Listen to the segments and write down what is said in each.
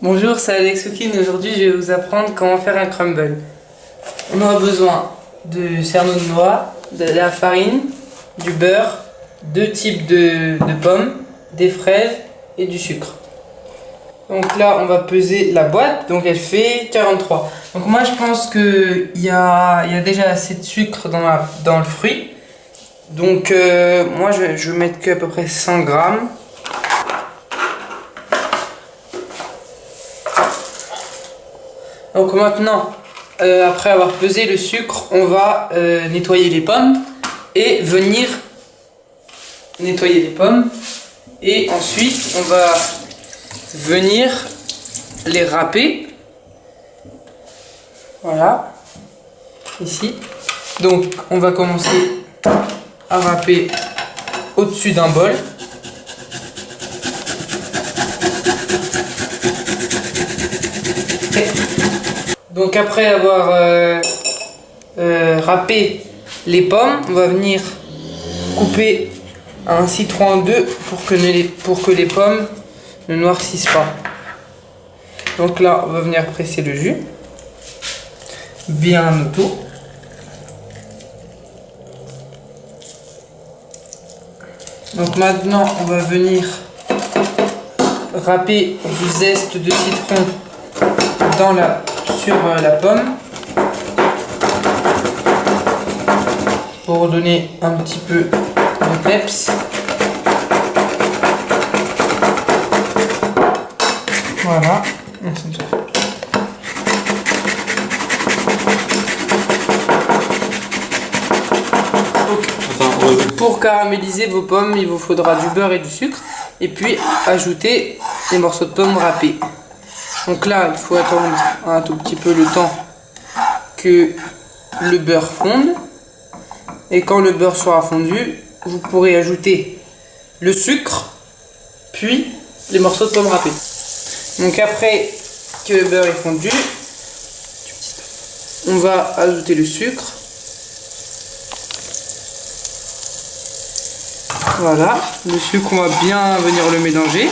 Bonjour, c'est Alex Cooking. Aujourd'hui, je vais vous apprendre comment faire un crumble. On aura besoin de cerneaux de noix, de la farine, du beurre, deux types de pommes, des fraises et du sucre. Donc là, on va peser la boîte. Donc elle fait 43. Donc moi, je pense qu'il y a déjà assez de sucre dans le fruit. Donc moi, je vais mettre qu'à peu près 100 grammes. Donc maintenant, après avoir pesé le sucre, on va nettoyer les pommes et venir nettoyer les pommes. Et ensuite, on va venir les râper. Voilà, ici. Donc, on va commencer à râper au-dessus d'un bol. Donc après avoir râpé les pommes, on va venir couper un citron en deux pour que les pommes ne noircissent pas. Donc là, on va venir presser le jus bien autour. Donc maintenant, on va venir râper du zeste de citron sur la pomme pour donner un petit peu de peps. Voilà. Pour caraméliser vos pommes, il vous faudra du beurre et du sucre et puis ajouter les morceaux de pommes râpés. Donc là, il faut attendre un tout petit peu le temps que le beurre fonde. Et quand le beurre sera fondu, vous pourrez ajouter le sucre, puis les morceaux de pommes râpés. Donc après que le beurre est fondu, on va ajouter le sucre. Voilà, le sucre, on va bien venir le mélanger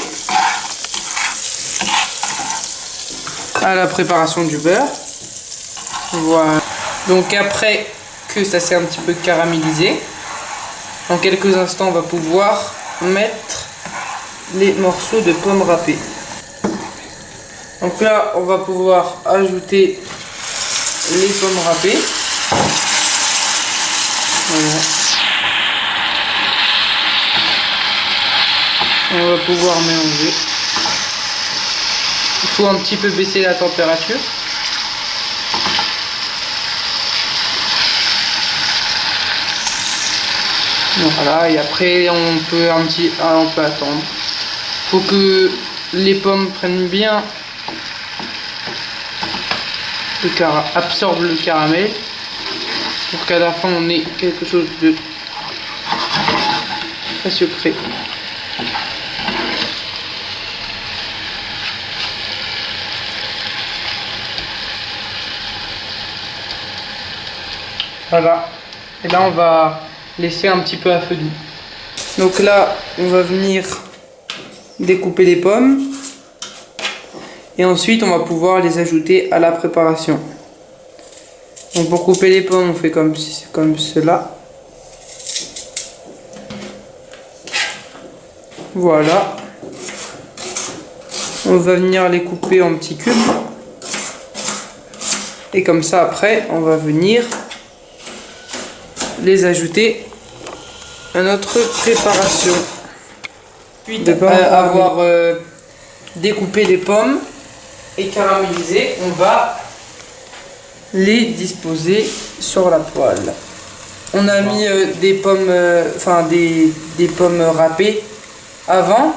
à la préparation du beurre. Voilà. Donc après que ça s'est un petit peu caramélisé, en quelques instants on va pouvoir mettre les morceaux de pommes râpées. Donc là on va pouvoir ajouter les pommes râpées. Voilà. On va pouvoir mélanger. Il faut un petit peu baisser la température. Voilà, et après on peut attendre. Il faut que les pommes prennent bien absorbent le caramel pour qu'à la fin on ait quelque chose de très sucré. Voilà, et là on va laisser un petit peu à feu doux. Donc là on va venir découper les pommes et ensuite on va pouvoir les ajouter à la préparation. Donc pour couper les pommes on fait comme cela. Voilà, on va venir les couper en petits cubes et comme ça après on va venir les ajouter à notre préparation. Puis avoir découpé les pommes et caramélisé, on va les disposer sur la poêle. On a mis des pommes, des pommes râpées avant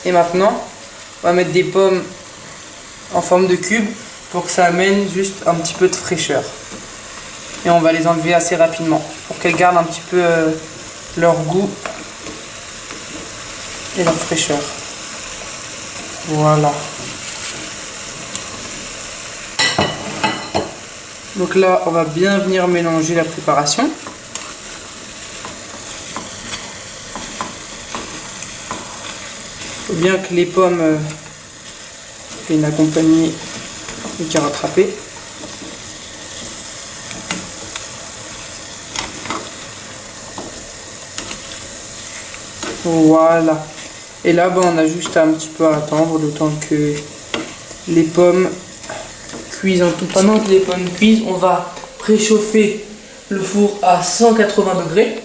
et maintenant on va mettre des pommes en forme de cube pour que ça amène juste un petit peu de fraîcheur. Et on va les enlever assez rapidement pour qu'elles gardent un petit peu leur goût et leur fraîcheur. Voilà. Donc là, on va bien venir mélanger la préparation. Il faut bien que les pommes et une accompagnée de carottes râpées. Voilà. Et là, on a juste à un petit peu attendre le temps que les pommes cuisent un tout petit peu. Pendant que les pommes cuisent, on va préchauffer le four à 180 degrés.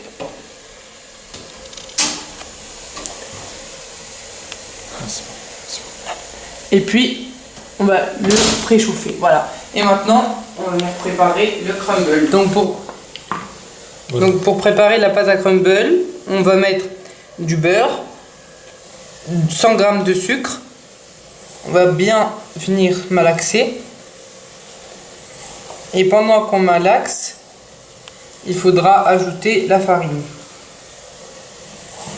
Et puis, on va le préchauffer. Voilà. Et maintenant, on va préparer le crumble. Donc pour préparer la pâte à crumble, on va mettre du beurre, 100 g de sucre. On va bien venir malaxer. Et pendant qu'on malaxe, il faudra ajouter la farine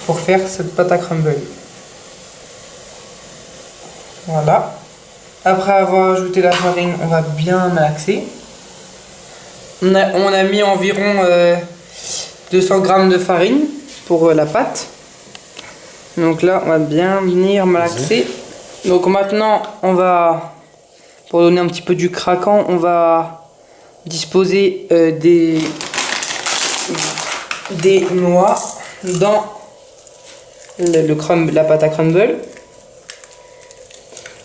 pour faire cette pâte à crumble. Voilà. Après avoir ajouté la farine, on va bien malaxer. On a mis environ 200 g de farine pour la pâte. Donc là, on va bien venir malaxer. Donc maintenant, pour donner un petit peu du craquant, on va disposer des noix dans la pâte à crumble.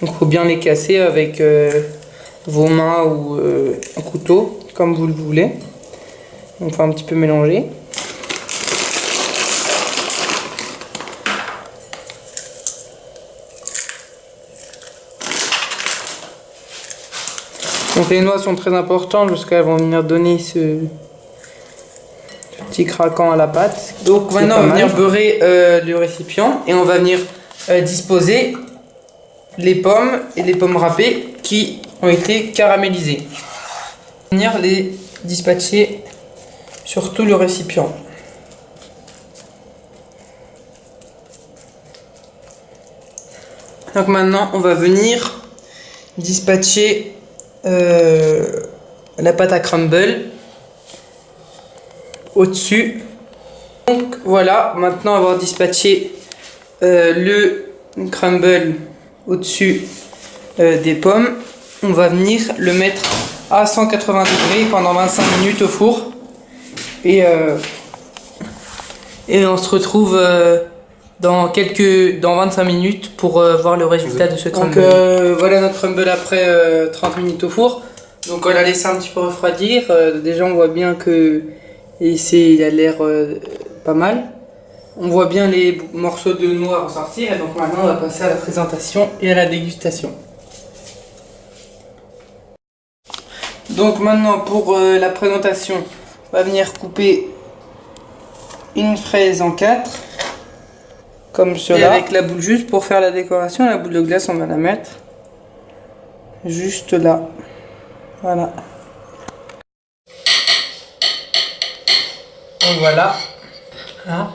Donc il faut bien les casser avec vos mains ou un couteau, comme vous le voulez. Donc il faut un petit peu mélanger. Donc les noix sont très importantes parce qu'elles vont venir donner ce petit craquant à la pâte. Donc maintenant on va venir beurrer le récipient et on va venir disposer les pommes et les pommes râpées qui ont été caramélisées. On va venir les dispatcher sur tout le récipient. Donc maintenant on va venir dispatcher la pâte à crumble au-dessus. Donc voilà, maintenant avoir dispatché le crumble au-dessus des pommes, on va venir le mettre à 180 degrés pendant 25 minutes au four et on se retrouve dans 25 minutes pour voir le résultat de ce crumble. Donc voilà notre crumble après 30 minutes au four. Donc on l'a laissé un petit peu refroidir. Déjà on voit bien que il a l'air pas mal. On voit bien les morceaux de noix ressortir. Et donc maintenant on va passer à la présentation et à la dégustation. Donc maintenant pour la présentation, on va venir couper une fraise en 4. Comme cela. Et avec la boule juste pour faire la décoration, la boule de glace on va la mettre juste là. Voilà. Donc voilà. Hein?